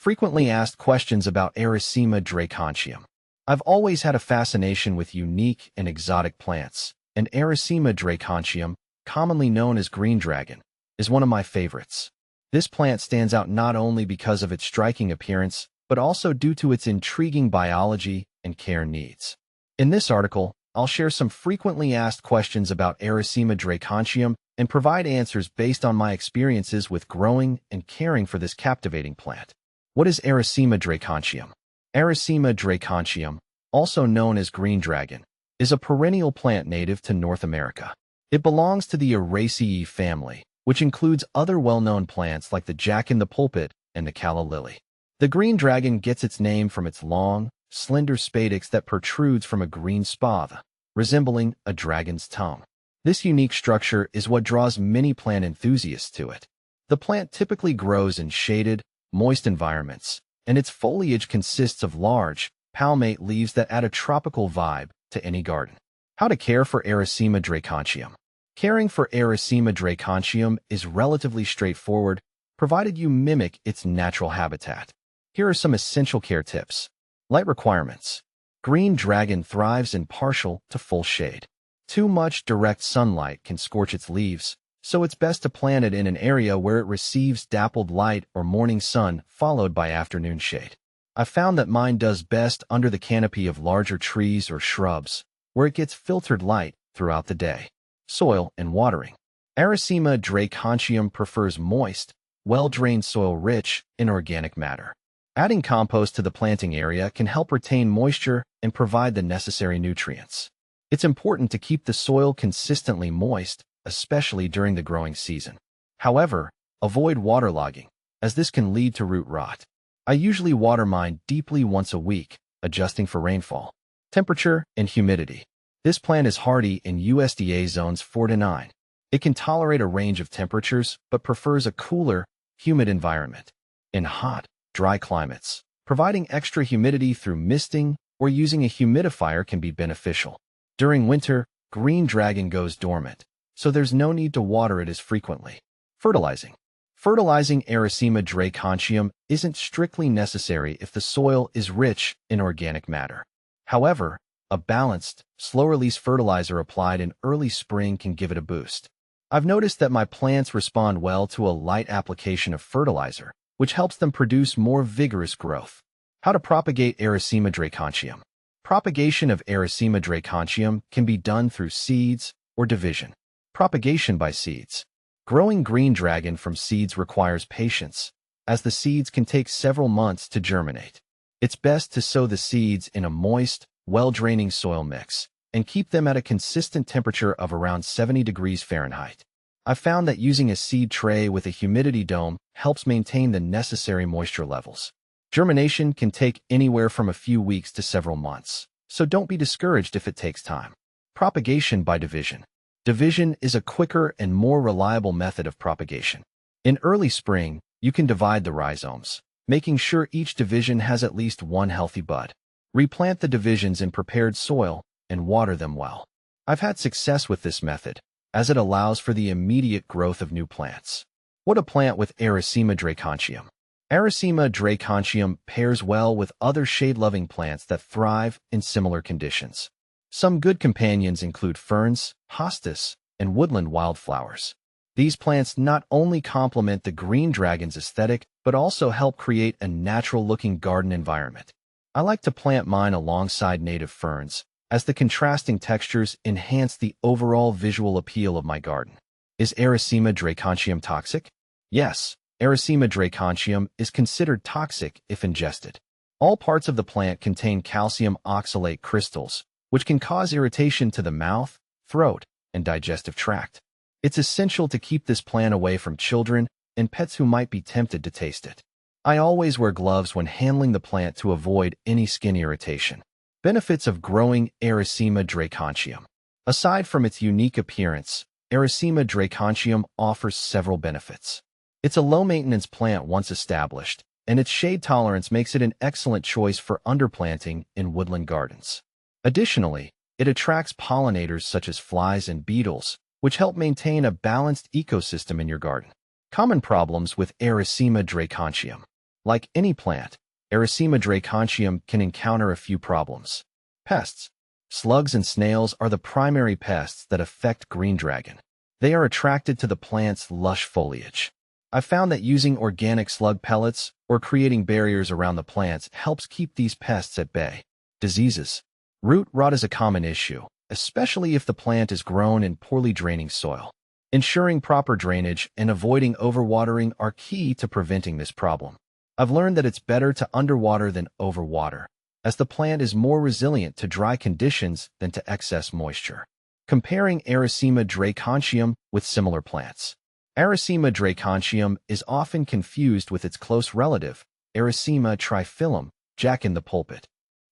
Frequently asked questions about Arisaema dracontium. I've always had a fascination with unique and exotic plants, and Arisaema dracontium, commonly known as green dragon, is one of my favorites. This plant stands out not only because of its striking appearance, but also due to its intriguing biology and care needs. In this article, I'll share some frequently asked questions about Arisaema dracontium and provide answers based on my experiences with growing and caring for this captivating plant. What is Arisaema dracontium? Arisaema dracontium, also known as green dragon, is a perennial plant native to North America. It belongs to the Arisaea family, which includes other well-known plants like the jack-in-the-pulpit and the calla lily. The green dragon gets its name from its long, slender spadix that protrudes from a green spathe, resembling a dragon's tongue. This unique structure is what draws many plant enthusiasts to it. The plant typically grows in shaded, moist environments, and its foliage consists of large, palmate leaves that add a tropical vibe to any garden. How to care for Arisaema dracontium. Caring for Arisaema dracontium is relatively straightforward, provided you mimic its natural habitat. Here are some essential care tips. Light requirements. Green dragon thrives in partial to full shade. Too much direct sunlight can scorch its leaves, so it's best to plant it in an area where it receives dappled light or morning sun followed by afternoon shade. I've found that mine does best under the canopy of larger trees or shrubs, where it gets filtered light throughout the day. Soil and watering. Arisaema dracontium prefers moist, well-drained soil rich in organic matter. Adding compost to the planting area can help retain moisture and provide the necessary nutrients. It's important to keep the soil consistently moist, especially during the growing season. However, avoid waterlogging, as this can lead to root rot. I usually water mine deeply once a week, adjusting for rainfall. Temperature and humidity. This plant is hardy in USDA zones 4 to 9. It can tolerate a range of temperatures, but prefers a cooler, humid environment. In hot, dry climates, providing extra humidity through misting or using a humidifier can be beneficial. During winter, green dragon goes dormant, so there's no need to water it as frequently. Fertilizing. Fertilizing Arisaema dracontium isn't strictly necessary if the soil is rich in organic matter. However, a balanced, slow-release fertilizer applied in early spring can give it a boost. I've noticed that my plants respond well to a light application of fertilizer, which helps them produce more vigorous growth. How to propagate Arisaema dracontium. Propagation of Arisaema dracontium can be done through seeds or division. Propagation by seeds. Growing green dragon from seeds requires patience, as the seeds can take several months to germinate. It's best to sow the seeds in a moist, well-draining soil mix, and keep them at a consistent temperature of around 70 degrees Fahrenheit. I've found that using a seed tray with a humidity dome helps maintain the necessary moisture levels. Germination can take anywhere from a few weeks to several months, so don't be discouraged if it takes time. Propagation by division. Division is a quicker and more reliable method of propagation. In early spring, you can divide the rhizomes, making sure each division has at least one healthy bud. Replant the divisions in prepared soil and water them well. I've had success with this method, as it allows for the immediate growth of new plants. What to plant with Arisaema dracontium. Arisaema dracontium pairs well with other shade-loving plants that thrive in similar conditions. Some good companions include ferns, hostas, and woodland wildflowers. These plants not only complement the green dragon's aesthetic, but also help create a natural-looking garden environment. I like to plant mine alongside native ferns, as the contrasting textures enhance the overall visual appeal of my garden. Is Arisaema dracontium toxic? Yes, Arisaema dracontium is considered toxic if ingested. All parts of the plant contain calcium oxalate crystals, which can cause irritation to the mouth, throat, and digestive tract. It's essential to keep this plant away from children and pets who might be tempted to taste it. I always wear gloves when handling the plant to avoid any skin irritation. Benefits of growing Arisaema dracontium. Aside from its unique appearance, Arisaema dracontium offers several benefits. It's a low-maintenance plant once established, and its shade tolerance makes it an excellent choice for underplanting in woodland gardens. Additionally, it attracts pollinators such as flies and beetles, which help maintain a balanced ecosystem in your garden. Common problems with Arisaema dracontium. Like any plant, Arisaema dracontium can encounter a few problems. Pests. Slugs and snails are the primary pests that affect green dragon. They are attracted to the plant's lush foliage. I've found that using organic slug pellets or creating barriers around the plants helps keep these pests at bay. Diseases. Root rot is a common issue, especially if the plant is grown in poorly draining soil. Ensuring proper drainage and avoiding overwatering are key to preventing this problem. I've learned that it's better to underwater than overwater, as the plant is more resilient to dry conditions than to excess moisture. Comparing Arisaema dracontium with similar plants. Arisaema dracontium is often confused with its close relative, Arisaema triphyllum, jack-in-the-pulpit.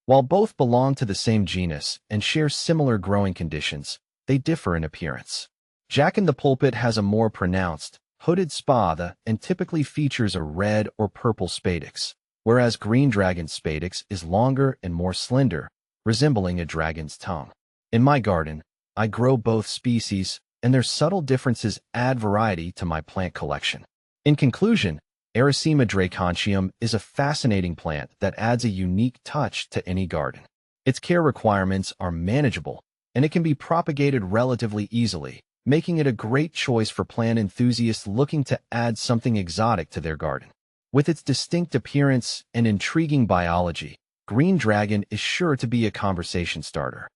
While both belong to the same genus and share similar growing conditions, they differ in appearance. Jack-in-the-pulpit has a more pronounced, hooded spathe and typically features a red or purple spadix, whereas green dragon spadix is longer and more slender, resembling a dragon's tongue. In my garden, I grow both species, and their subtle differences add variety to my plant collection. In conclusion, Arisaema dracontium is a fascinating plant that adds a unique touch to any garden. Its care requirements are manageable, and it can be propagated relatively easily, making it a great choice for plant enthusiasts looking to add something exotic to their garden. With its distinct appearance and intriguing biology, green dragon is sure to be a conversation starter.